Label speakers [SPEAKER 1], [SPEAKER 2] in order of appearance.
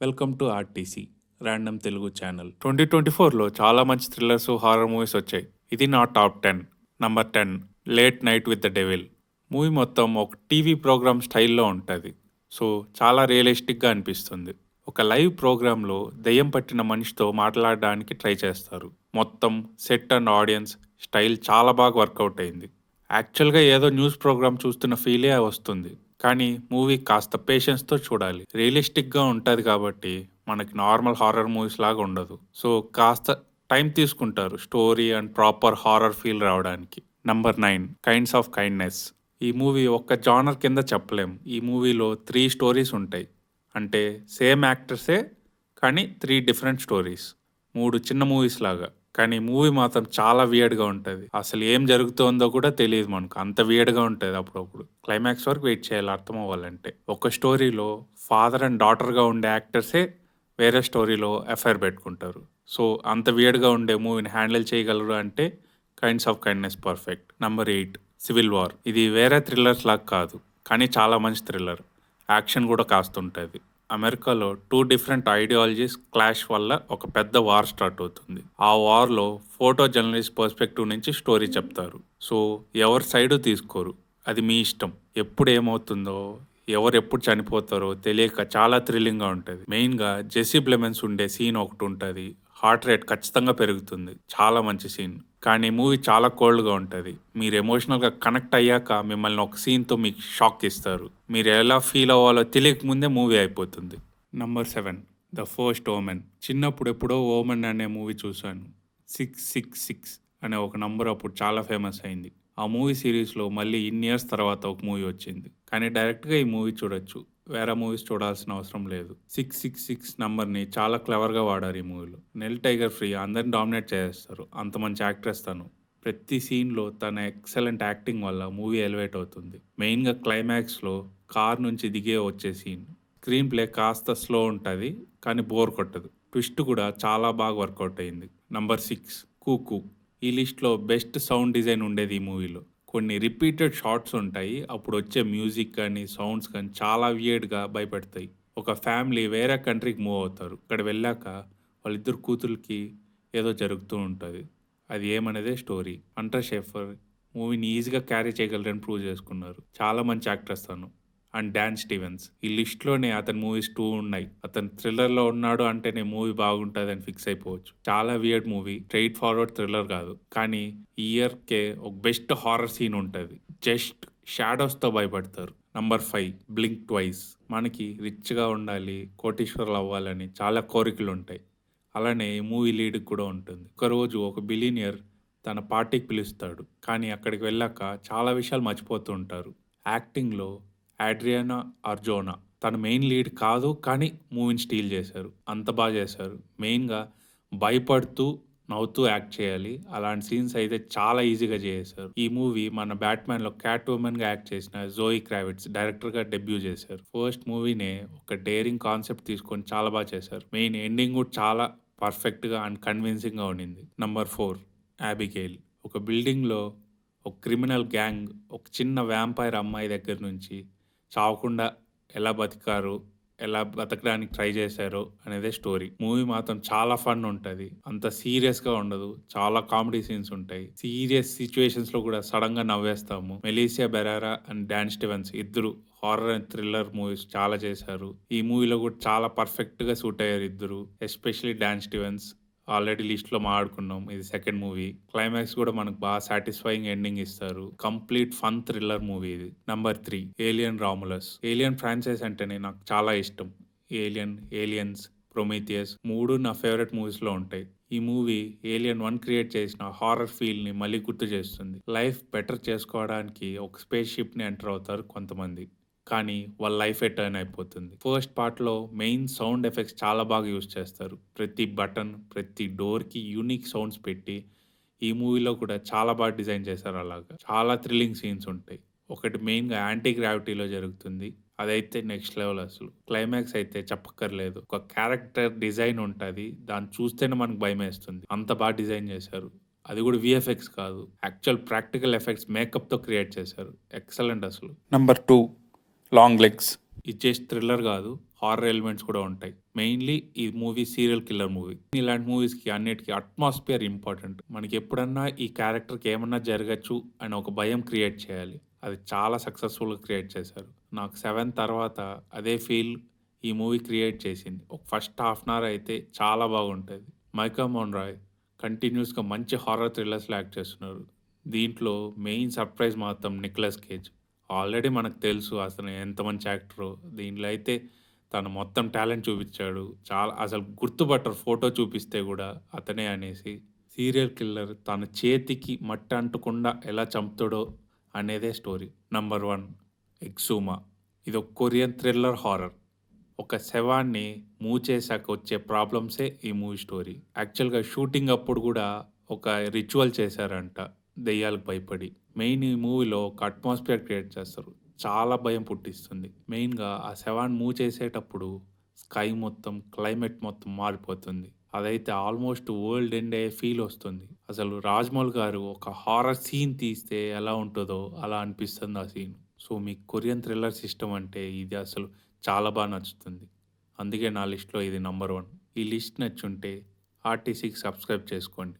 [SPEAKER 1] Welcome to RTC random Telugu channel. 2024లో చాలా మంచి థ్రిల్లర్స్, హారర్ మూవీస్ వచ్చాయి. ఇది నా top 10. Number 10, late night with the devil. Movie మొత్తం ఒక టీవీ ప్రోగ్రామ్ స్టైల్లో ఉంటుంది. సో చాలా రియలిస్టిక్గా అనిపిస్తుంది. ఒక లైవ్ ప్రోగ్రాంలో దెయ్యం పట్టిన మనిషితో మాట్లాడడానికి ట్రై చేస్తారు. మొత్తం సెట్ అండ్ ఆడియన్స్ స్టైల్ చాలా బాగా వర్కౌట్ అయింది. యాక్చువల్గా ఏదో న్యూస్ ప్రోగ్రామ్ చూస్తున్న ఫీలే వస్తుంది. కానీ మూవీ కాస్త పేషెన్స్తో చూడాలి. రియలిస్టిక్గా ఉంటుంది కాబట్టి మనకి నార్మల్ హారర్ మూవీస్ లాగా ఉండదు. సో కాస్త టైం తీసుకుంటారు story and proper horror feel రావడానికి. Number 9, kinds of kindness. ఈ మూవీ ఒక్క జానర్ కింద చెప్పలేం. ఈ మూవీలో 3 స్టోరీస్ ఉంటాయి. అంటే సేమ్ యాక్టర్సే కానీ 3 డిఫరెంట్ స్టోరీస్. 3 చిన్న మూవీస్ లాగా. కానీ మూవీ మాత్రం చాలా వియర్డ్గా ఉంటుంది. అసలు ఏం జరుగుతుందో కూడా తెలియదు మనకు. అంత వియర్డ్గా ఉంటుంది అప్పుడప్పుడు. క్లైమాక్స్ వరకు వెయిట్ చేయాలి అర్థం అవ్వాలంటే. ఒక స్టోరీలో ఫాదర్ అండ్ డాటర్గా ఉండే యాక్టర్సే వేరే స్టోరీలో ఎఫ్ఐఆర్ పెట్టుకుంటారు. సో అంత వియర్డ్గా ఉండే మూవీని హ్యాండిల్ చేయగలరు అంటే kinds of kindness perfect. Number 8, civil war. ఇది వేరే థ్రిల్లర్స్ లాగా కాదు కానీ చాలా మంచి థ్రిల్లర్. యాక్షన్ కూడా కాస్త ఉంటుంది. అమెరికాలో 2 డిఫరెంట్ ఐడియాలజీస్ క్లాష్ వల్ల ఒక పెద్ద వార్ స్టార్ట్ అవుతుంది. ఆ వార్లో ఫోటో జర్నలిస్ట్ పర్స్పెక్టివ్ నుంచి స్టోరీ చెప్తారు. సో ఎవరి సైడు తీసుకోరు. అది మీ ఇష్టం. ఎప్పుడు ఏమవుతుందో, ఎవరు ఎప్పుడు చనిపోతారో తెలియక చాలా థ్రిల్లింగ్గా ఉంటుంది. మెయిన్గా జెస్సీ బ్లెమెన్స్ ఉండే సీన్ ఒకటి ఉంటుంది. హార్ట్ రేట్ ఖచ్చితంగా పెరుగుతుంది. చాలా మంచి సీన్. కానీ మూవీ చాలా కోల్డ్గా ఉంటుంది. మీరు ఎమోషనల్గా కనెక్ట్ అయ్యాక మిమ్మల్ని ఒక సీన్తో మీకు షాక్ ఇస్తారు. మీరు ఎలా ఫీల్ అవ్వాలో తెలియక ముందే మూవీ అయిపోతుంది. Number 7, the first omen. చిన్నప్పుడు ఎప్పుడో ఓమెన్ అనే మూవీ చూశాను. 666 అనే ఒక నంబర్ అప్పుడు చాలా ఫేమస్ అయింది. ఆ మూవీ సిరీస్లో మళ్ళీ ఇన్ని ఇయర్స్ తర్వాత ఒక మూవీ వచ్చింది. కానీ డైరెక్ట్గా ఈ మూవీ చూడొచ్చు. వేరే మూవీస్ చూడాల్సిన అవసరం లేదు. 666 నంబర్ని చాలా క్లవర్గా వాడారు ఈ మూవీలో. నెల్ టైగర్ ఫ్రీ అందరిని డామినేట్ చేస్తారు. అంత మంచి యాక్ట్రెస్ తను. ప్రతి సీన్లో తన ఎక్సలెంట్ యాక్టింగ్ వల్ల మూవీ ఎలివేట్ అవుతుంది. మెయిన్గా క్లైమాక్స్లో కార్ నుంచి దిగే వచ్చే సీన్. స్క్రీన్ ప్లే కాస్త స్లో ఉంటుంది కానీ బోర్ కొట్టదు. ట్విస్ట్ కూడా చాలా బాగా వర్కౌట్ అయింది. నంబర్ 6, కూకు. ఈ లిస్ట్లో బెస్ట్ సౌండ్ డిజైన్ ఉండేది ఈ మూవీలో. కొన్ని రిపీటెడ్ షార్ట్స్ ఉంటాయి. అప్పుడు వచ్చే మ్యూజిక్ కానీ సౌండ్స్ కానీ చాలా వియర్డ్గా భయపెడతాయి. ఒక ఫ్యామిలీ వేరే కంట్రీకి మూవ్ అవుతారు. ఇక్కడ వెళ్ళాక వాళ్ళిద్దరు కూతురికి ఏదో జరుగుతూ ఉంటుంది. అది ఏమనేదే స్టోరీ. అంటర్ షెఫర్ మూవీని ఈజీగా క్యారీ చేయగలరని ప్రూవ్ చేసుకున్నారు. చాలా మంచి యాక్టర్స్ తను. And Don Stevens. ఈ లిస్ట్లోనే అతని మూవీస్ 2 ఉన్నాయి. అతను థ్రిల్లర్లో ఉన్నాడు అంటేనే మూవీ బాగుంటుంది అని ఫిక్స్ అయిపోవచ్చు. చాలా weird movie. Straight forward thriller కాదు కానీ ఈ ఇయర్కే ఒక బెస్ట్ హారర్ సీన్ ఉంటుంది. జస్ట్ షాడోస్తో భయపడతారు. Number 5, blink twice. మనకి రిచ్గా ఉండాలి, కోటీశ్వరులు అవ్వాలని చాలా కోరికలు ఉంటాయి. అలానే ఈ మూవీ లీడ్కి కూడా ఉంటుంది. ఒకరోజు ఒక బిలీనియర్ తన పార్టీకి పిలుస్తాడు. కానీ అక్కడికి వెళ్ళాక చాలా విషయాలు మర్చిపోతూ ఉంటారు. యాక్టింగ్లో ఆడ్రియానా అర్జోనా. తను మెయిన్ లీడ్ కాదు కానీ మూవీని స్టీల్ చేశారు. అంత బాగా చేశారు. మెయిన్గా భయపడుతూ నవ్వుతూ యాక్ట్ చేయాలి. అలాంటి సీన్స్ అయితే చాలా ఈజీగా చేశారు. ఈ మూవీ మన బ్యాట్మ్యాన్లో క్యాట్ ఉమెన్గా యాక్ట్ చేసిన జోయి క్రావిట్స్ డైరెక్టర్గా డెబ్యూ చేశారు. ఫస్ట్ మూవీనే ఒక డేరింగ్ కాన్సెప్ట్ తీసుకొని చాలా బాగా చేశారు. మెయిన్ ఎండింగ్ కూడా చాలా పర్ఫెక్ట్గా అండ్ కన్విన్సింగ్గా ఉండింది. నంబర్ 4, యాబిగెయిల్. ఒక బిల్డింగ్లో ఒక క్రిమినల్ గ్యాంగ్ ఒక చిన్న వ్యాంపైర్ అమ్మాయి దగ్గర నుంచి చావకుండా ఎలా బతికారు, ఎలా బతకడానికి ట్రై చేశారో అనేదే స్టోరీ. మూవీ మాత్రం చాలా ఫన్ ఉంటుంది. అంత సీరియస్గా ఉండదు. చాలా కామెడీ సీన్స్ ఉంటాయి. సీరియస్ సిచ్యువేషన్స్లో కూడా సడన్గా నవ్వేస్తాము. మెలీసియా బెరారా అండ్ డాన్ స్టీవెన్స్ ఇద్దరు హారర్ అండ్ థ్రిల్లర్ మూవీస్ చాలా చేశారు. ఈ మూవీలో కూడా చాలా పర్ఫెక్ట్గా సూట్ అయ్యారు ఇద్దరు. Especially don Stevens. ఆల్రెడీ లిస్ట్లో మాట్లాడుకున్నాం. ఇది సెకండ్ మూవీ. క్లైమాక్స్ కూడా మనకు బాగా సాటిస్ఫైయింగ్ ఎండింగ్ ఇస్తారు. కంప్లీట్ ఫన్ థ్రిల్లర్ మూవీ ఇది. Number 3, Alien Romulus. Alien franchise అంటేనే నాకు చాలా ఇష్టం. ఏలియన్స్, ప్రొమీథియస్ 3 నా ఫేవరెట్ మూవీస్లో ఉంటాయి. ఈ మూవీ ఏలియన్ 1 క్రియేట్ చేసిన హారర్ ఫీల్ని మళ్ళీ గుర్తు చేస్తుంది. లైఫ్ బెటర్ చేసుకోవడానికి ఒక స్పేస్ షిప్ని ఎంటర్ అవుతారు కొంతమంది. కానీ వాళ్ళ లైఫే టర్న్ అయిపోతుంది. ఫస్ట్ పార్ట్లో మెయిన్ సౌండ్ ఎఫెక్ట్స్ చాలా బాగా యూజ్ చేస్తారు. ప్రతి బటన్, ప్రతి డోర్కి యూనిక్ సౌండ్స్ పెట్టి ఈ మూవీలో కూడా చాలా బాగా డిజైన్ చేశారు. అలాగా చాలా థ్రిల్లింగ్ సీన్స్ ఉంటాయి. ఒకటి మెయిన్గా యాంటీ గ్రావిటీలో జరుగుతుంది. అదైతే నెక్స్ట్ లెవెల్ అసలు. క్లైమాక్స్ అయితే చెప్పక్కర్లేదు. ఒక క్యారెక్టర్ డిజైన్ ఉంటుంది. దాన్ని చూస్తేనే మనకు భయం వేస్తుంది. అంత బాగా డిజైన్ చేశారు. అది కూడా విఎఫ్ఎక్స్ కాదు, యాక్చువల్ ప్రాక్టికల్ ఎఫెక్ట్స్ మేకప్తో క్రియేట్ చేశారు. ఎక్సలెంట్ అసలు. Number 2, long legs. ఇది జస్ట్ థ్రిల్లర్ కాదు, హారర్ ఎలిమెంట్స్ కూడా ఉంటాయి. మెయిన్‌లీ ఈ మూవీ సీరియల్ కిల్లర్ మూవీ. ఇలాంటి మూవీస్‌కి అన్నిటికి అట్మాస్ఫియర్ ఇంపార్టెంట్. మనకెప్పుడన్నా ఈ క్యారెక్టర్‌కి ఏమన్నా జరగచ్చు అని ఒక భయం క్రియేట్ చేయాలి. అది చాలా సక్సెస్‌ఫుల్‌గా క్రియేట్ చేశారు. నాకు 7 తర్వాత అదే ఫీల్ ఈ మూవీ క్రియేట్ చేసింది. ఒక ఫస్ట్ హాఫ్ అన్ అవర్ అయితే చాలా బాగుంటది. మైకా మోన్రాయ్ కంటిన్యూస్‌గా మంచి హారర్ థ్రిల్లర్స్‌లో యాక్ట్ చేస్తున్నారు. దీంట్లో మెయిన్ సర్ప్రైజ్ మాత్రం నికోలస్ కేజ్. ఆల్రెడీ మనకు తెలుసు అతను ఎంత మంచి యాక్టరో. దీంట్లో అయితే తను మొత్తం టాలెంట్ చూపిచ్చాడు. చాలా అసలు గుర్తుపట్టరు ఫోటో చూపిస్తే గూడా అతనే అనేసి. సీరియల్ కిల్లర్ తన చేతికి మట్టి అంటకుండా ఎలా చంపుతాడో అనేదే స్టోరీ. నంబర్ 1 ఎగ్జూమా. ఇదొక కొరియన్ థ్రిల్లర్ హారర్. ఒక శవాన్ని మూవ్ చేశాక వచ్చే ప్రాబ్లమ్సే ఈ మూవీ స్టోరీ. యాక్చువల్‌గా షూటింగ్ అప్పుడు గూడా ఒక రిచువల్ చేశారంట దెయ్యాలకు భయపడి. మెయిన్ ఈ మూవీలో ఒక అట్మాస్ఫియర్ క్రియేట్ చేస్తారు. చాలా భయం పుట్టిస్తుంది. మెయిన్‌గా ఆ శవాన్ని మూవ్ చేసేటప్పుడు స్కై మొత్తం, క్లైమేట్ మొత్తం మారిపోతుంది. అదైతే ఆల్మోస్ట్ వరల్డ్ ఎండ్ అయ్యే ఫీల్ వస్తుంది. అసలు రాజమౌళి గారు ఒక హారర్ సీన్ తీస్తే ఎలా ఉంటదో అలా అనిపిస్తుంది ఆ సీన్. సో, మీకు కొరియన్ థ్రిల్లర్స్ ఇష్టం అంటే ఇది అసలు చాలా నచ్చుతుంది. అందుకే నా లిస్ట్‌లో ఇది నంబర్ 1. ఈ లిస్ట్ నచ్చుంటే ఆర్టీసీకి సబ్స్క్రైబ్ చేసుకోండి.